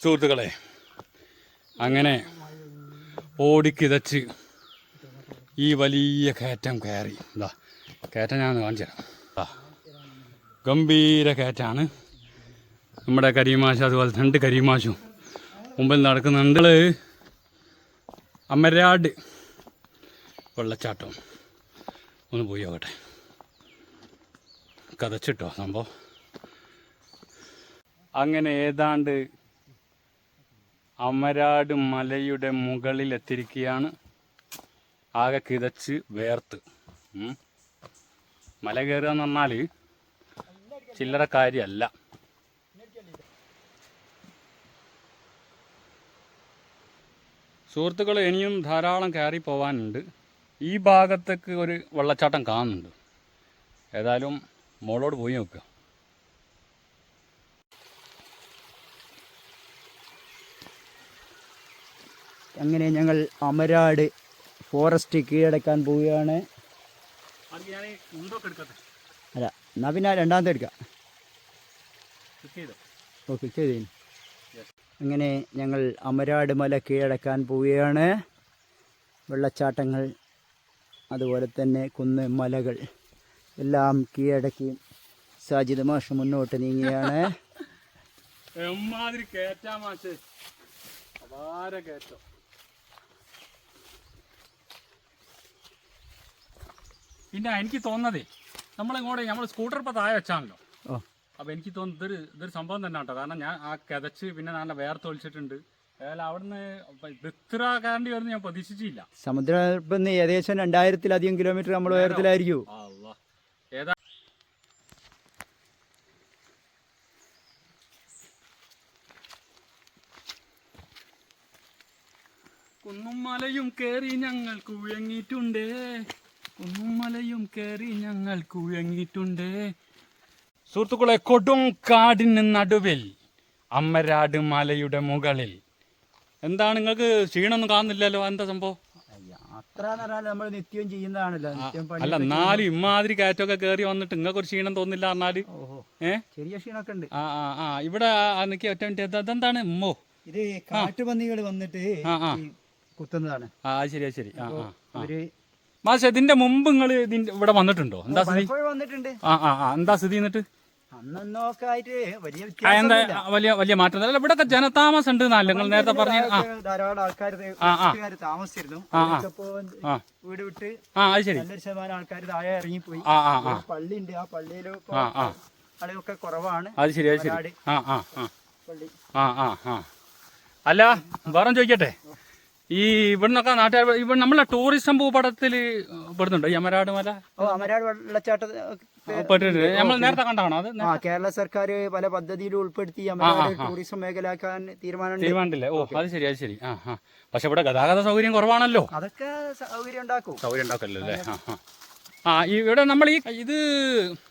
സുഹൃത്തുക്കളെ, അങ്ങനെ ഓടിക്കിതച്ച് ഈ വലിയ കയറ്റം കയറി. എന്താ കയറ്റം ഞാൻ കാണിച്ചു തരാം. ഗംഭീര കയറ്റാണ്. നമ്മുടെ കരിമാശ അതുപോലെ 2 കരിമാശും മുമ്പിൽ നടക്കുന്നുണ്ട്. അമരാട് വെള്ളച്ചാട്ടം ഒന്ന് പോയി നോക്കട്ടെ. കതച്ചിട്ടോ സംഭവം. അങ്ങനെ ഏതാണ്ട് അമരാട് മലയുടെ മുകളിലെത്തിയിരിക്കുകയാണ്. ആകെ കിതച്ച് വേർത്ത്. മല കയറുക എന്ന് പറഞ്ഞാൽ ചില്ലറ കാര്യമല്ല. സുഹൃത്തുക്കൾ, ഇനിയും ധാരാളം കയറി പോകാനുണ്ട്. ഈ ഭാഗത്തേക്ക് ഒരു വെള്ളച്ചാട്ടം കാണുന്നുണ്ട്. ഏതായാലും മോളോട് പോയി നോക്കുക. അങ്ങനെ ഞങ്ങൾ അമരാട് ഫോറസ്റ്റ് കീഴടക്കാൻ പോവുകയാണ്. അല്ല, എന്നാൽ പിന്നെ രണ്ടാമത്തെ എടുക്കാം. ഓക്കെ, ചെയ്തേ. അങ്ങനെ ഞങ്ങൾ അമരാട് മല കീഴടക്കാൻ പോവുകയാണ്. വെള്ളച്ചാട്ടങ്ങൾ അതുപോലെ തന്നെ കുന്ന് മലകൾ എല്ലാം കീഴടക്കി സാജിദ് മാഷ് മുന്നോട്ട് നീങ്ങുകയാണ്. പിന്നെ എനിക്ക് തോന്നതേ, നമ്മൾ സ്കൂട്ടർ ഇപ്പോൾ താഴെ വെച്ചാണല്ലോ. അപ്പോൾ എനിക്ക് തോന്നുന്നത് ഇതൊരു സംഭവം തന്നെ കേട്ടോ. കാരണം ഞാൻ ആ കിതച്ച് പിന്നെ നല്ല വേർത്തൊളിച്ചിട്ടുണ്ട്. ഏതായാലും അവിടുന്ന് ഇത്ര കയറേണ്ടി വരുന്ന ഞാൻ പ്രതീക്ഷിച്ചില്ല. സമുദ്രം ഏകദേശം 2000-ലധികം കിലോമീറ്റർ നമ്മൾ ഉയരത്തിലായിരിക്കും. ഏതാ കുന്നും മലയും കയറി ഞങ്ങൾ കുഴങ്ങിയിട്ടുണ്ടേ. കുന്നും മലയും കയറി ഞങ്ങൾ കുഴങ്ങിയിട്ടുണ്ടേ. സുഹൃത്തുക്കളെ, കൊടും കാടിന് നടുവിൽ അമരാട് മലയുടെ മുകളിൽ. എന്താണ് നിങ്ങൾക്ക് ക്ഷീണമൊന്നും കാണുന്നില്ലല്ലോ? എന്താ സംഭവം? യാത്ര നമ്മൾ നിത്യവും ചെയ്യുന്നതാണല്ലോ. അല്ല, എന്നാലും ഇമാതിരി കയറ്റമൊക്കെ കയറി വന്നിട്ട് നിങ്ങൾക്ക് ഒരു ക്ഷീണം തോന്നില്ല പറഞ്ഞാല്? ചെറിയ ക്ഷീണമൊക്കെ ഉണ്ട്. ഇവിടെ ഒറ്റ ഇതെന്താണ്? ഇത് കാട്ടുപന്നികൾ വന്നിട്ട് കുത്തുന്നതാണ്. ശരി. മാഷെ, ഇതിന്റെ മുമ്പ് നിങ്ങൾ ഇവിടെ വന്നിട്ടുണ്ടോ? എന്താ സ്ഥിതി? വന്നിട്ടുണ്ട്. എന്താ സ്ഥിതി? എന്നിട്ട് വലിയ മാറ്റം ഇവിടെ ജനതാമസം ഉണ്ട് എന്നല്ല നിങ്ങൾ നേരത്തെ പറഞ്ഞു? ധാരാളം ആൾക്കാർ താമസിച്ചിരുന്നു. വീട് വിട്ട് ശരി. 100% ആൾക്കാർ താഴെ ഇറങ്ങിപ്പോയി. പള്ളി ഉണ്ട്, ആ പള്ളിയിൽ ആളുകളൊക്കെ കുറവാണ്. അത് ശരി. പള്ളി അല്ല, വേറെ ചോദിക്കട്ടെ, ഈ ഇവിടുന്നൊക്കെ നാട്ടുകാർ ഇവിടെ നമ്മളെ ടൂറിസം ഭൂപടത്തിൽ പെടുന്നുണ്ടോ ഈ അമരാട് മല? അമരാട് വെള്ളച്ചാട്ടം നമ്മൾ നേരത്തെ കണ്ടാണോ അത്? കേരള സർക്കാർ പല പദ്ധതിയിലും ഉൾപ്പെടുത്തി അമരാട് ടൂറിസം മേഖലയാക്കാൻ തീരുമാനമുണ്ടല്ലേ? അത് ശരി. പക്ഷെ ഇവിടെ ഗതാഗത സൗകര്യം കുറവാണല്ലോ. അതൊക്കെ സൗകര്യം ഉണ്ടാക്കല്ലോ അല്ലേ? ഇവിടെ നമ്മൾ ഇത്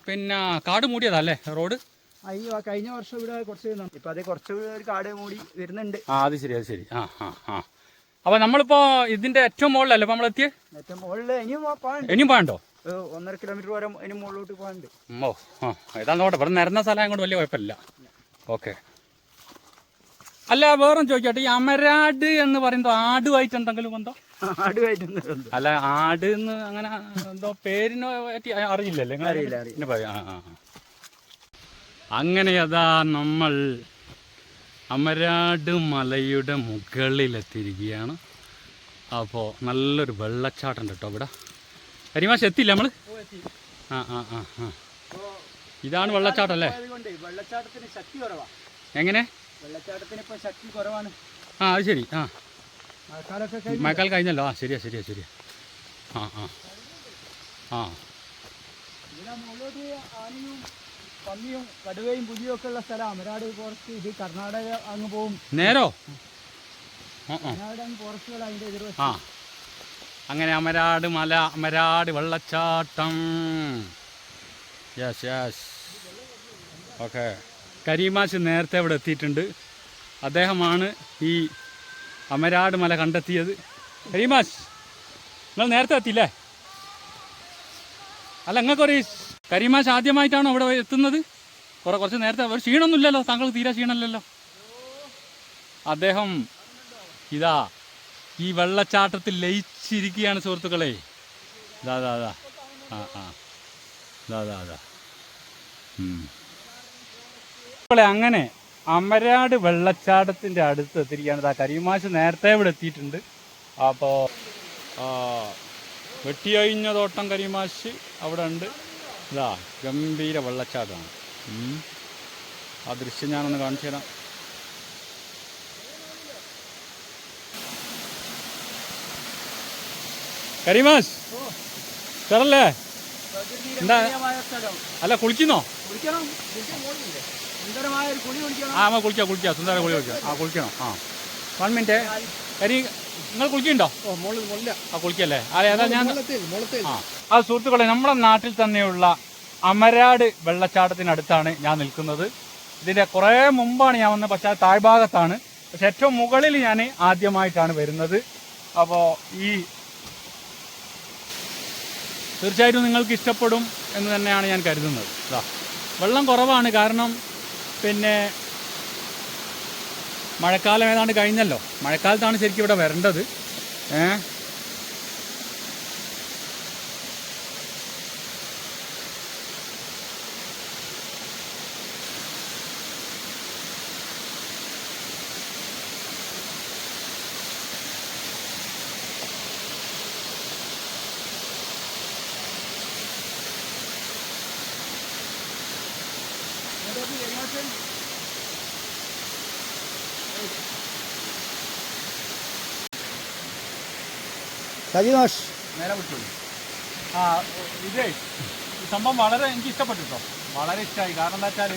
പിന്നെ കാട് മൂടിയതല്ലേ റോഡ്? അയ്യോ, കഴിഞ്ഞ വർഷം ഇവിടെ കുറച്ച് ഇപ്പൊ അത് കുറച്ച് ഒരു കാട് മൂടി വരുന്നുണ്ട്. അത് ശരി. അപ്പൊ നമ്മളിപ്പോ ഇതിന്റെ ഏറ്റവും മുകളിലല്ലേ നമ്മൾ എത്തിയേ? ഏറ്റവും മുകളില് ഇനിയും പോകണ്ടോ? 1.5 കിലോമീറ്റർ വരെ ഇനി മുകളിലോട്ട് പോകാനുണ്ട്. ഏതാ നോട്ടെ, ഇവിടെ നിരന്ന സ്ഥലം കൊണ്ട് വലിയ കുഴപ്പമില്ല. ഓക്കെ. അല്ല, വേറെ ചോദിക്കട്ടെ, ഈ അമരാട് എന്ന് പറയുമ്പോ ആടുമായിട്ട് എന്തെങ്കിലും ബന്ധം? അല്ല, ആട് എന്ന് അങ്ങനെ എന്തോ പേരിനെ പറ്റി അറിയില്ലല്ലേ? അറിയില്ല. അങ്ങനെ അതാ നമ്മൾ അമരാട് മലയുടെ മുകളിലെത്തിയിരിക്കുകയാണ്. അപ്പോൾ നല്ലൊരു വെള്ളച്ചാട്ടം കേട്ടോ ഇവിടെ. കരിമാശം എത്തിയില്ല നമ്മൾ? ഇതാണ് വെള്ളച്ചാട്ടം അല്ലേ? വെള്ളച്ചാട്ടത്തിന് ശക്തി കുറവാണ്. എങ്ങനെ? വെള്ളച്ചാട്ടത്തിന് ഇപ്പോൾ ശക്തി കുറവാണ്. അത് ശരി. മഴക്കാലം കഴിഞ്ഞല്ലോ. ശരിയാ. പന്നിയും കടുവയും പുലിയും ഒക്കെ ഉള്ള സ്ഥലം അമരാട് ഫോറസ്റ്റ്. ഇത് കർണാടക അങ്ങ് പോകും. നേരോ? ഫോറസ്റ്റുകൾ അതിന്റെ എതിർ. അങ്ങനെ അമരാട് മല, അമരാട് വെള്ളച്ചാട്ടം. യെസ്. ഓക്കെ. കരീമാശ് നേരത്തെ ഇവിടെ എത്തിയിട്ടുണ്ട്. അദ്ദേഹമാണ് ഈ അമരാട് മല കണ്ടെത്തിയത്. കരീമാശ്, നിങ്ങൾ നേരത്തെ എത്തിയില്ലേ? അല്ല, നിങ്ങൾക്കൊരു കരീമാശ് ആദ്യമായിട്ടാണോ ഇവിടെ എത്തുന്നത്? കുറച്ച് നേരത്തെ. ഒരു ക്ഷീണമൊന്നുമില്ലല്ലോ? താങ്കൾക്ക് തീരെ ക്ഷീണമില്ലല്ലോ? അദ്ദേഹം ഇതാ ഈ വെള്ളച്ചാട്ടത്തിൽ ലയിച്ചിരിക്കുകയാണ് സുഹൃത്തുക്കളെ. ഇതാ അതാ അതാ ആ ആ ഇതാ അതാ അതാ. അങ്ങനെ അമരാട് വെള്ളച്ചാട്ടത്തിൻ്റെ അടുത്ത് എത്തിയിരിക്കുകയാണ്. ഇതാ കരീമാശ് നേരത്തെ ഇവിടെ എത്തിയിട്ടുണ്ട്. അപ്പോൾ വെട്ടിയൊഴിഞ്ഞ തോട്ടം കരീമാശ് അവിടെ ഉണ്ട്. ഇതാ ഗംഭീര വെള്ളച്ചാട്ടമാണ്. ആ ദൃശ്യം ഞാനൊന്ന് കാണിച്ചു തരാം. കരീമാശ് സാറല്ലേ എന്താ അല്ല കുളിക്കുന്നോ? ആ കുളിക്കാം സുന്ദര കുളി കുളിക്കാം. ആ കുളിക്കണം. ആ 1 മിനിറ്റ്. കരി നിങ്ങൾ കുളിക്കുന്നുണ്ടോ? ആ കുളിക്കല്ലേ? അതാ ഞാൻ ആ സുഹൃത്തുക്കളെ, നമ്മുടെ നാട്ടിൽ തന്നെയുള്ള അമരാട് വെള്ളച്ചാട്ടത്തിനടുത്താണ് ഞാൻ നിൽക്കുന്നത്. ഇതിൻ്റെ കുറേ മുമ്പാണ് ഞാൻ വന്നത്, പക്ഷേ താഴ്ഭാഗത്താണ്. പക്ഷെ ഏറ്റവും മുകളിൽ ഞാൻ ആദ്യമായിട്ടാണ് വരുന്നത്. അപ്പോൾ തീർച്ചയായിട്ടും നിങ്ങൾക്ക് ഇഷ്ടപ്പെടും എന്ന് തന്നെയാണ് ഞാൻ കരുതുന്നത്. വെള്ളം കുറവാണ്, കാരണം പിന്നെ മഴക്കാലം ഏതാണ്ട് കഴിഞ്ഞല്ലോ. മഴക്കാലത്താണ് ശരിക്കും ഇവിടെ വരേണ്ടത്. നേരെ വിട്ടോളൂ. ഇതേ ഈ സംഭവം വളരെ എനിക്ക് ഇഷ്ടപ്പെട്ടു കേട്ടോ. വളരെ ഇഷ്ടമായി. കാരണം എന്താ വെച്ചാൽ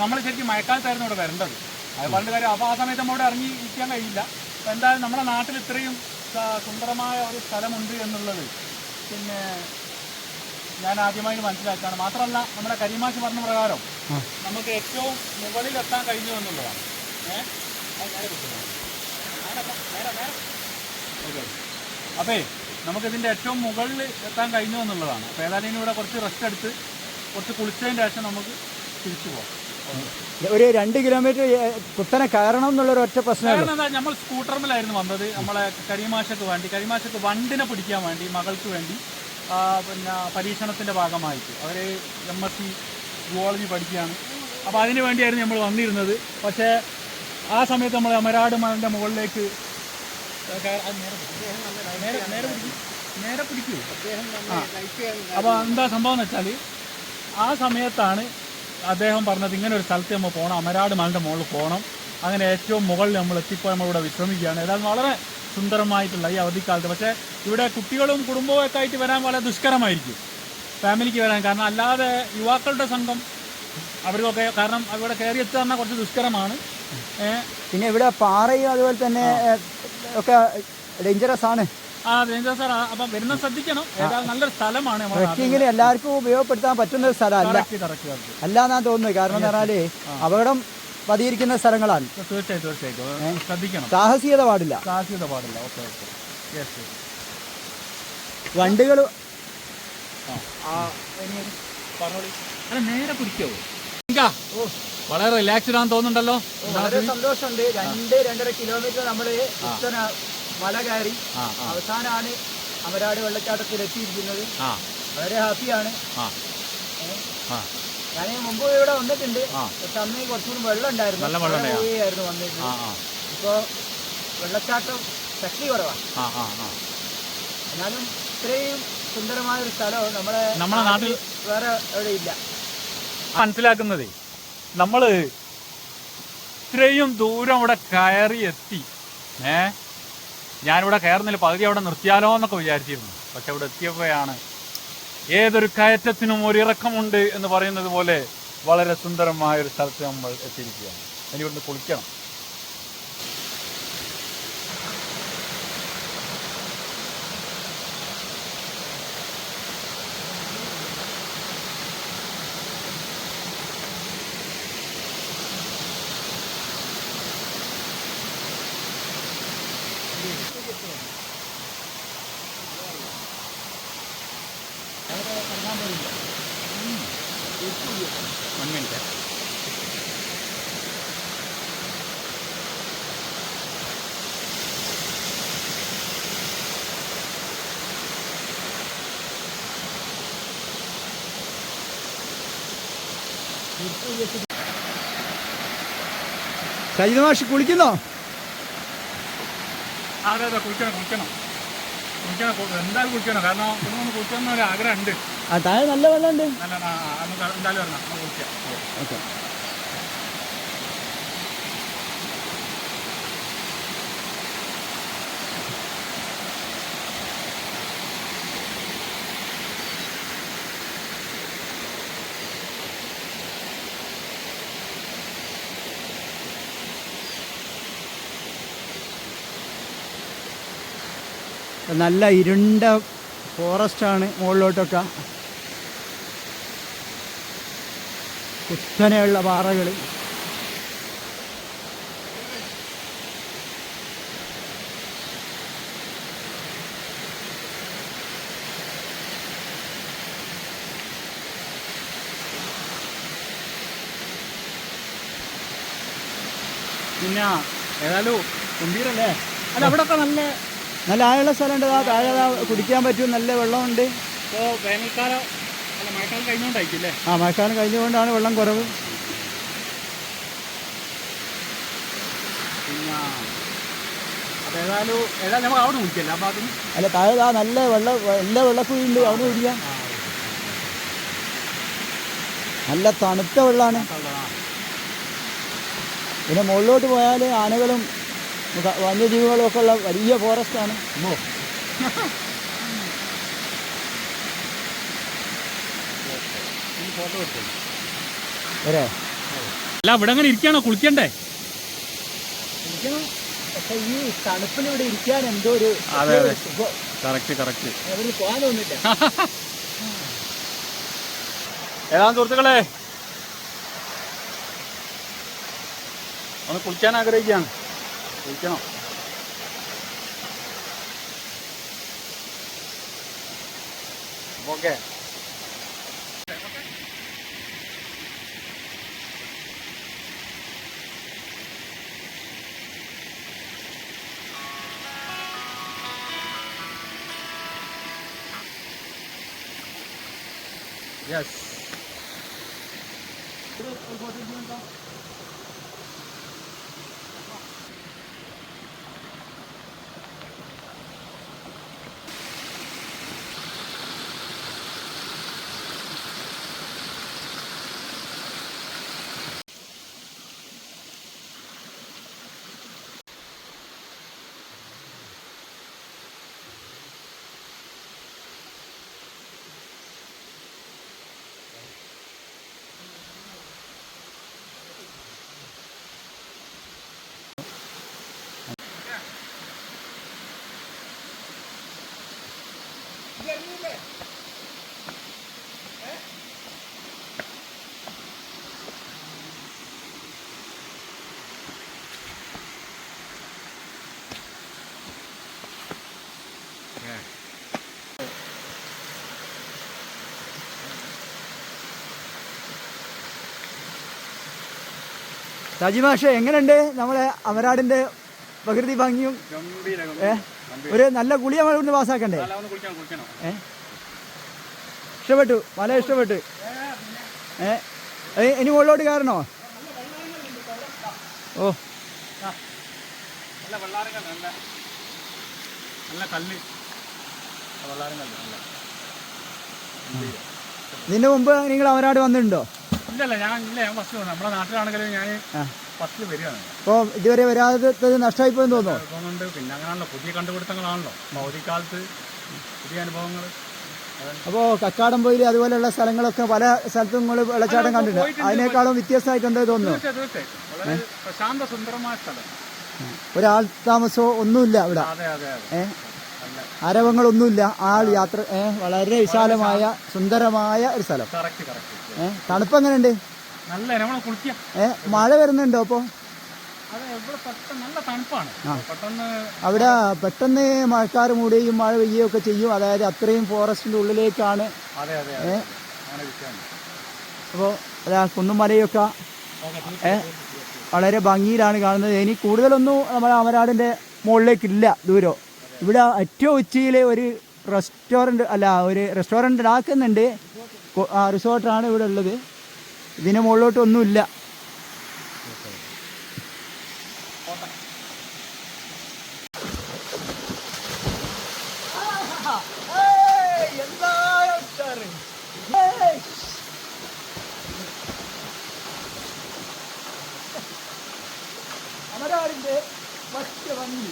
നമ്മൾ ശരിക്കും മഴക്കാലത്തായിരുന്നു ഇവിടെ വരേണ്ടത്. അത് പണ്ട് കാര്യം. അപ്പോൾ ആ സമയത്ത് നമ്മളിവിടെ ഇറങ്ങി ഇരിക്കാൻ കഴിയില്ല. അപ്പോൾ എന്തായാലും നമ്മുടെ നാട്ടിൽ ഇത്രയും സുന്ദരമായ ഒരു സ്ഥലമുണ്ട് എന്നുള്ളത് പിന്നെ ഞാൻ ആദ്യമായി മനസ്സിലാക്കുകയാണ്. മാത്രമല്ല നമ്മുടെ കരീമാശ് പറഞ്ഞ പ്രകാരം നമുക്ക് ഏറ്റവും മുകളിലെത്താൻ കഴിഞ്ഞു എന്നുള്ളതാണ്. അപ്പേ നമുക്കിതിൻ്റെ ഏറ്റവും മുകളിൽ എത്താൻ കഴിഞ്ഞു എന്നുള്ളതാണ്. അപ്പോൾ ഏതായാലും ഇനി ഇവിടെ കുറച്ച് റെസ്റ്റ് എടുത്ത് കുറച്ച് കുളിച്ചതിന് ശേഷം നമുക്ക് തിരിച്ചു പോകാം. ഒരു 2 കിലോമീറ്റർ കുത്തനെ കയറണം എന്നുള്ളൊരു ഒറ്റ പ്രശ്നം. കാരണം എന്താ, നമ്മൾ സ്കൂട്ടറിലായിരുന്നു വന്നത്. നമ്മളെ കരീമാശക്ക് വണ്ടിനെ പിടിക്കാൻ വേണ്ടി, മകൾക്ക് വേണ്ടി പിന്നെ പരീക്ഷണത്തിൻ്റെ ഭാഗമായിട്ട് അവർ MSc ജുവോളജി പഠിക്കുകയാണ്. അപ്പോൾ അതിന് വേണ്ടിയായിരുന്നു നമ്മൾ വന്നിരുന്നത്. പക്ഷേ ആ സമയത്ത് നമ്മൾ അമരാട് മലൻ്റെ മുകളിലേക്ക് നേരെ പിടിക്കൂ. അപ്പോൾ എന്താ സംഭവം എന്ന് വെച്ചാൽ ആ സമയത്താണ് അദ്ദേഹം പറഞ്ഞത് ഇങ്ങനെ ഒരു സ്ഥലത്ത് നമ്മൾ പോകണം, അമരാട് മലൻ്റെ മുകളിൽ പോകണം. അങ്ങനെ ഏറ്റവും മുകളിൽ നമ്മൾ എത്തിപ്പോൾ നമ്മളിവിടെ വിശ്രമിക്കുകയാണ്. ഏതായാലും വളരെ സുന്ദരമായിട്ടുള്ള ഈ അവധിക്കാലത്ത്. പക്ഷേ ഇവിടെ കുട്ടികളും കുടുംബവും ഒക്കെ ആയിട്ട് വരാൻ വളരെ ദുഷ്കരമായിരിക്കും ഫാമിലിക്ക് വരാൻ. കാരണം അല്ലാതെ യുവാക്കളുടെ സംഘം അവർക്കൊക്കെ, കാരണം അവിടെ കയറി എത്തുക പറഞ്ഞാൽ കുറച്ച് ദുഷ്കരമാണ്. പിന്നെ ഇവിടെ പാറയും അതുപോലെ തന്നെ ഒക്കെ ഡേഞ്ചറസ് ആണ്. ഡേഞ്ചറസ് ആണ്. അപ്പം വരുന്ന ശ്രദ്ധിക്കണം. ഏതായാലും നല്ലൊരു സ്ഥലമാണ്. ട്രക്കിങ്ങിൽ എല്ലാവർക്കും ഉപയോഗപ്പെടുത്താൻ പറ്റുന്ന ഒരു സ്ഥലമല്ല അല്ലാന്നാ തോന്നുന്നത്. കാരണം എന്ന് പറഞ്ഞാല് അപകടം പതിയിരിക്കുന്ന സ്ഥലങ്ങളാണ്. തീർച്ചയായിട്ടും ശ്രദ്ധിക്കണം. സാഹസികത പാടില്ല. വണ്ടികൾ നേരെ പിടിക്കോ? വളരെ റിലാക്സ്ഡ് ആണെന്ന് തോന്നുന്നുണ്ടല്ലോ. വളരെ സന്തോഷമുണ്ട്. 2-2.5 കിലോമീറ്റർ നമ്മൾ മല കയറി അവസാനമാണ് അമരാട് വെള്ളച്ചാട്ടത്തിൽ എത്തിയിരിക്കുന്നത്. വളരെ ഹാപ്പിയാണ്. ഞാൻ മുമ്പ് ഇവിടെ വന്നിട്ടുണ്ട്. പക്ഷെ അന്ന് കുറച്ചുകൂടി വെള്ളം ഉണ്ടായിരുന്നു, വന്നിരുന്നത്. ഇപ്പോൾ വെള്ളച്ചാട്ടം ശക്തി കുറവാണ്. എന്നാലും ഇത്രയും സുന്ദരമായ ഒരു സ്ഥലം നമ്മളെ നാട്ടിൽ വേറെ എവിടെ ഇല്ല. മനസ്സിലാക്കുന്നതേ, നമ്മൾ ഇത്രയും ദൂരം ഇവിടെ കയറി എത്തി. ഞാനിവിടെ കയറുന്നില്ല, പകുതി അവിടെ നിർത്തിയാലോ എന്നൊക്കെ വിചാരിച്ചിരുന്നു. പക്ഷെ ഇവിടെ എത്തിയപ്പോഴാണ് ഏതൊരു കയറ്റത്തിനും ഒരു ഇറക്കമുണ്ട് എന്ന് പറയുന്നത് പോലെ വളരെ സുന്ദരമായ ഒരു സ്ഥലത്ത് നമ്മൾ എത്തിയിരിക്കുകയാണ്. ഇനി ഇവിടുന്ന് കുളിക്കണം. സജിത് മാഷ് കുളിക്കുന്നോ? അതെ അതെ, കുളിക്കണം കുളിക്കണം കുളിക്കണം, എന്തായാലും കുളിക്കണം. കാരണം ഒന്ന് കുളിക്കണം ഒരു ആഗ്രഹം ഉണ്ട്. ആ താഴെ നല്ല വെള്ളമുണ്ട്. നല്ല നമുക്ക് എന്തായാലും വരണം, നമുക്ക് കുളിക്കാം. ഓക്കെ. നല്ല ഇരുണ്ട ഫോറസ്റ്റാണ് മുകളിലോട്ടൊക്കെ, കുത്തനെയുള്ള പാറകൾ. പിന്നെ ഏതായാലും ഗംഭീരല്ലേ? അല്ല അവിടെ ഒക്കെ നല്ല നല്ല ആയുള്ള സ്ഥലമുണ്ട്. ആ താഴെ കുടിക്കാൻ പറ്റും, നല്ല വെള്ളമുണ്ട്. ഇപ്പോൾ വേനൽക്കാലം അല്ല മഴക്കാലം കഴിഞ്ഞുകൊണ്ടായിരിക്കും. ആ മഴക്കാലം കഴിഞ്ഞുകൊണ്ടാണ് വെള്ളം കുറവ്. പിന്നെ അതേതായാലും നമുക്ക് അവിടെ കുടിക്കല്ലേ? അപ്പം അതിന് അല്ല താഴെ നല്ല വെള്ളം, എല്ലാ വെള്ളക്കുഴിയുണ്ട്, അവിടെ കുടിക്കാം. നല്ല തണുത്ത വെള്ളമാണ്. പിന്നെ മുകളിലോട്ട് പോയാൽ ആനകളും വന്യജീവികളും ഒക്കെ ഉള്ള വലിയ ഫോറസ്റ്റാണ്. വരെ അല്ല ഇവിടെ അങ്ങനെ ഇരിക്കുകയാണോ? കുളിക്കണ്ടേ? പക്ഷെ ഈ തണുപ്പിന് ഇവിടെ ഇരിക്കാൻ എന്തോ ഒരു കറക്റ്റ് കറക്റ്റ് പോകാൻ തോന്നില്ല. ഏതാണ് സുഹൃത്തുക്കളെ, ഒന്ന് കുളിക്കാൻ ആഗ്രഹിക്കുകയാണ്. കുളിക്കണം. ഓക്കെ. യെസ്. സജിമാഷെ എങ്ങനെയുണ്ട് നമ്മളെ അമരാടിന്റെ പ്രകൃതി ഭംഗിയും? ഒരു നല്ല കുളി നമ്മൾ ഇവിടുന്ന് പാസ്സാക്കണ്ടേ? ഇഷ്ടപ്പെട്ടു, മല ഇഷ്ടപ്പെട്ടു. ഇനി മുകളിലോട്ട് കയറണോ? ഓ ഇതിന്റെ മുമ്പ് നിങ്ങൾ അമരാട് വന്നിട്ടുണ്ടോ? ഇല്ലല്ല, ഞാൻ ഫസ്റ്റ് നമ്മുടെ നാട്ടിലാണെങ്കിലും ഞാൻ ഫസ്റ്റ് വരികയാണ്. അപ്പോൾ ഇതുവരെ വരാത്തത് നഷ്ടമായിപ്പോയെന്ന് തോന്നുന്നുണ്ട്. പിന്നെ അങ്ങനെയാണല്ലോ, പുതിയ കണ്ടുപിടുത്തങ്ങളാണല്ലോ അവധിക്കാലത്ത്, പുതിയ അനുഭവങ്ങൾ. അപ്പോൾ കക്കാടംപൊയിൽ അതുപോലെയുള്ള സ്ഥലങ്ങളൊക്കെ പല സ്ഥലത്തും നിങ്ങൾ വെള്ളച്ചാട്ടം കണ്ടിട്ടുണ്ട്. അതിനേക്കാളും വ്യത്യസ്തമായിട്ടുണ്ട് തോന്നുന്നു. പ്രശാന്ത സുന്ദരമായ സ്ഥലം, ഒരാൾ താമസമോ ഒന്നുമില്ല ഇവിടെ. ആരവങ്ങളൊന്നുമില്ല. യാത്ര വളരെ വിശാലമായ സുന്ദരമായ ഒരു സ്ഥലം. തണുപ്പ് എങ്ങനെയുണ്ട്? മഴ വരുന്നുണ്ടോ? അപ്പോൾ അവിടെ പെട്ടെന്ന് മഴക്കാർ മൂടുകയും മഴ പെയ്യുകയും ഒക്കെ ചെയ്യും. അതായത് അത്രയും ഫോറസ്റ്റിന്റെ ഉള്ളിലേക്കാണ്. അപ്പോൾ അതാ കുന്നും മലയൊക്കെ വളരെ ഭംഗിയിലാണ് കാണുന്നത്. ഇനി കൂടുതലൊന്നും നമ്മുടെ അമരാടിന്റെ മുകളിലേക്കില്ല, ദൂരം. ഇവിടെ ഏറ്റവും ഉച്ചയിൽ ഒരു റെസ്റ്റോറൻറ്റ് ആക്കുന്നുണ്ട്. റിസോർട്ടാണ് ഇവിടെ ഉള്ളത്. ഇതിന് മുകളിലോട്ടൊന്നുമില്ല. അമരാടിന്റെ മറ്റു ഭംഗി.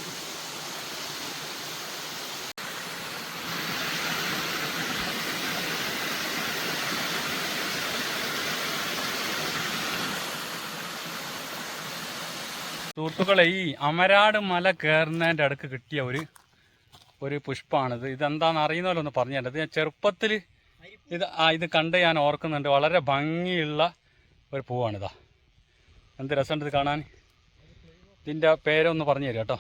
സുഹൃത്തുക്കളെ, ഈ അമരാട് മല കയറുന്നതിൻ്റെ അടുക്ക് കിട്ടിയ ഒരു പുഷ്പമാണിത്. ഇതെന്താണെന്ന് അറിയുന്നല്ലോ ഒന്ന് പറഞ്ഞു തരേണ്ടത്. ഞാൻ ചെറുപ്പത്തിൽ ഇത് കണ്ട് ഞാൻ ഓർക്കുന്നുണ്ട്. വളരെ ഭംഗിയുള്ള ഒരു പൂവാണിതാ. എന്ത് രസമുണ്ട് ഇത് കാണാൻ. ഇതിൻ്റെ പേരൊന്ന് പറഞ്ഞു തരാം കേട്ടോ.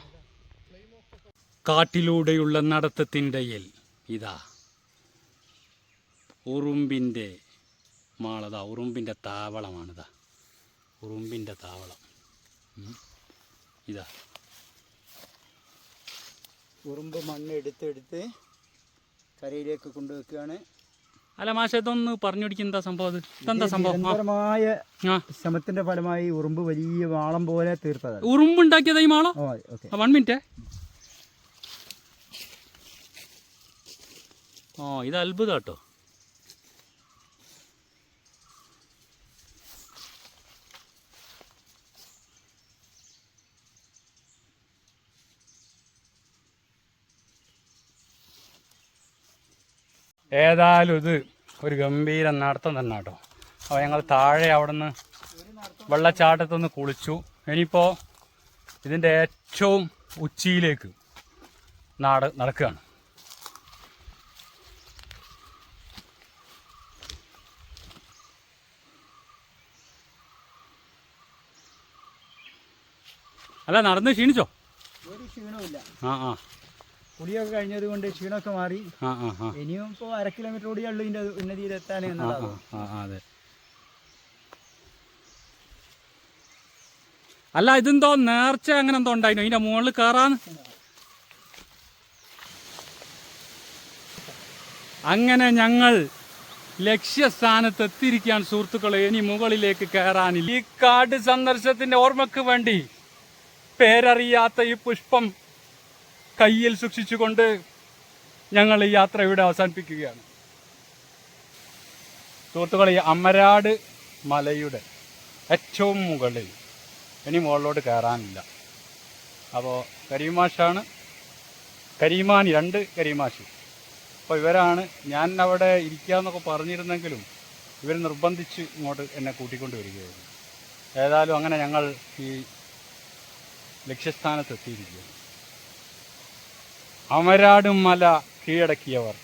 കാട്ടിലൂടെയുള്ള നടത്തത്തിൻ്റെയിൽ ഇതാ ഉറുമ്പിൻ്റെ മാളതാ, ഉറുമ്പിൻ്റെ താവളമാണിതാ, ഉറുമ്പിൻ്റെ താവളം. ഇതാ ഉറുമ്പ് മണ്ണ് എടുത്തെടുത്ത് കരയിലേക്ക് കൊണ്ടുവെക്കുകയാണ്. അല്ല മാഷ, ഇതൊന്ന് പറഞ്ഞു പിടിക്കുന്ന എന്താ സംഭവം? ഇതെന്താ സംഭവം? നിരന്തരമായ ശ്രമത്തിന്റെ ഫലമായി ഉറുമ്പ് വലിയ മാളം പോലെ തീർത്തതാണ്. ഉറുമ്പ് ഉണ്ടാക്കിയതാ ഈ മാളം? 1 മിനിറ്റ്. ഇത് അത്ഭുതം കേട്ടോ. ഏതായാലും ഇത് ഒരു ഗംഭീര നടത്തം തന്നെ കേട്ടോ. അപ്പോൾ ഞങ്ങൾ താഴെ അവിടെ നിന്ന് വെള്ളച്ചാട്ടത്തുനിന്ന് കുളിച്ചു. ഇനിയിപ്പോൾ ഇതിൻ്റെ ഏറ്റവും ഉച്ചിയിലേക്ക് നടക്കുകയാണ്. അല്ല, നടന്ന് ക്ഷീണിച്ചോ? ഒരു ക്ഷീണമില്ല. ആ കുളിയൊക്കെ കഴിഞ്ഞത് കൊണ്ട് ക്ഷീണമൊക്കെ മാറി. ഇനിയും ഇപ്പോൾ 1/2 കിലോമീറ്റർ ഓടിയുള്ളൂ ഇതിൻ്റെ ഉന്നതിയിലെത്താൻ എന്നതാണ്. അതെ. അല്ല, ഇതെന്തോ നേർച്ച അങ്ങനെ എന്തോ ഉണ്ടായിരുന്നു ഇതിൻ്റെ മുകളിൽ കയറാന്ന്. അങ്ങനെ ഞങ്ങൾ ലക്ഷ്യസ്ഥാനത്ത് എത്തിയിരിക്കുകയാണ് സുഹൃത്തുക്കളെ. ഇനി മുകളിലേക്ക് കയറാനില്ല. ഈ കാട് സന്ദർശനത്തിന്റെ ഓർമ്മയ്ക്ക് വേണ്ടി പേരറിയാത്ത ഈ പുഷ്പം കയ്യിൽ സൂക്ഷിച്ചുകൊണ്ട് ഞങ്ങൾ ഈ യാത്ര ഇവിടെ അവസാനിപ്പിക്കുകയാണ് സുഹൃത്തുക്കളെ. ഈ അമരാട് മലയുടെ ഏറ്റവും മുകളിൽ ഇനി മുകളിലോട്ട് കയറാനില്ല. അപ്പോൾ കരീമാഷാണ്, കരീമാനി, 2 കരീമാഷ്. അപ്പോൾ ഇവരാണ്. ഞാൻ അവിടെ ഇരിക്കാമെന്നൊക്കെ പറഞ്ഞിരുന്നെങ്കിലും ഇവർ നിർബന്ധിച്ച് ഇങ്ങോട്ട് എന്നെ കൂട്ടിക്കൊണ്ട് വരികയായിരുന്നു. ഏതായാലും അങ്ങനെ ഞങ്ങൾ ഈ ലക്ഷ്യസ്ഥാനത്ത് എത്തിയിരിക്കുകയാണ്. അമരാട് മല കീഴടക്കിയവർ.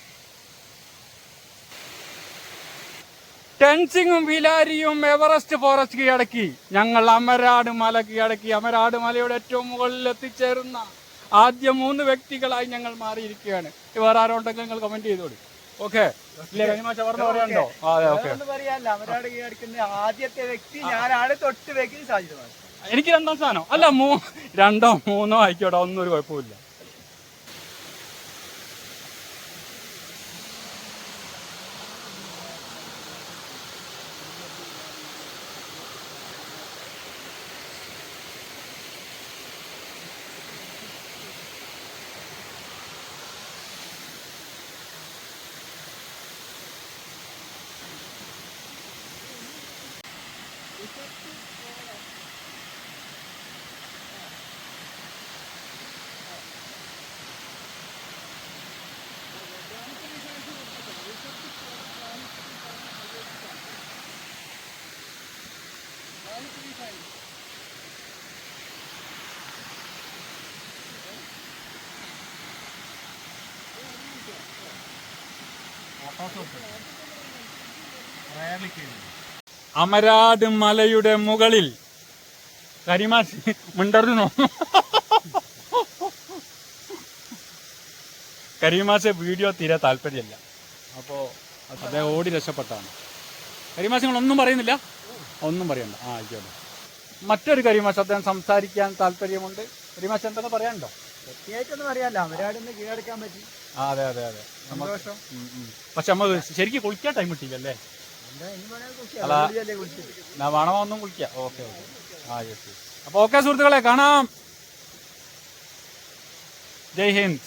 ടെൻസിങ്ങും വിലാരിയും എവറസ്റ്റ് ഫോറസ്റ്റ് കീഴടക്കി. ഞങ്ങൾ അമരാട് മല കീഴടക്കി. അമരാട് മലയുടെ ഏറ്റവും മുകളിൽ എത്തിച്ചേരുന്ന ആദ്യ 3 വ്യക്തികളായി ഞങ്ങൾ മാറിയിരിക്കുകയാണ്. വേറെ ആരോണ്ടെങ്കിലും നിങ്ങൾ കമന്റ് ചെയ്തോളൂ. ഓക്കെ, പറയാനുണ്ടോ? അതെ, ഓക്കെ. അമരാട് കീഴടക്കുന്ന ആദ്യത്തെ വ്യക്തി ഞാനാണ്. തൊട്ട് വ്യക്തി സാധ്യതമാണ്. എനിക്ക് 2ാം സ്ഥാനം. അല്ല, 2ഓ 3ഓ ആയിക്കോട്ടെ, ഒന്നും ഒരു കുഴപ്പമില്ല. അമരാട് മലയുടെ മുകളിൽ കരിമാശി മിണ്ടർന്നു. കരിമാശ വീഡിയോ തീരെ താല്പര്യമില്ല. അപ്പോൾ അദ്ദേഹം ഓടി രക്ഷപ്പെട്ടാണ്. കരിമാശ നിങ്ങളൊന്നും പറയുന്നില്ല? ഒന്നും പറയണ്ട. ആയിക്കോട്ടെ. മറ്റൊരു കരിമാശ അദ്ദേഹം സംസാരിക്കാൻ താല്പര്യമുണ്ട്. കരിമാശ എന്തെന്ന് പറയാനുണ്ടോ? പ്രത്യേകിച്ചൊന്നും പറയാല്ല. അമരാടിന്ന് കീഴടക്കാൻ പറ്റി. അതെ. പക്ഷെ നമ്മൾ ശരിക്കും കുളിക്കാൻ ടൈം കിട്ടിയില്ലല്ലേ? അല്ല ഞാൻ വേണമോ ഒന്നും കുളിക്കാം. ഓക്കെ ഓക്കെ ആ യെസ്. അപ്പോൾ ഓക്കെ സുഹൃത്തുക്കളെ, കാണാം. ജയ് ഹിന്ദ്.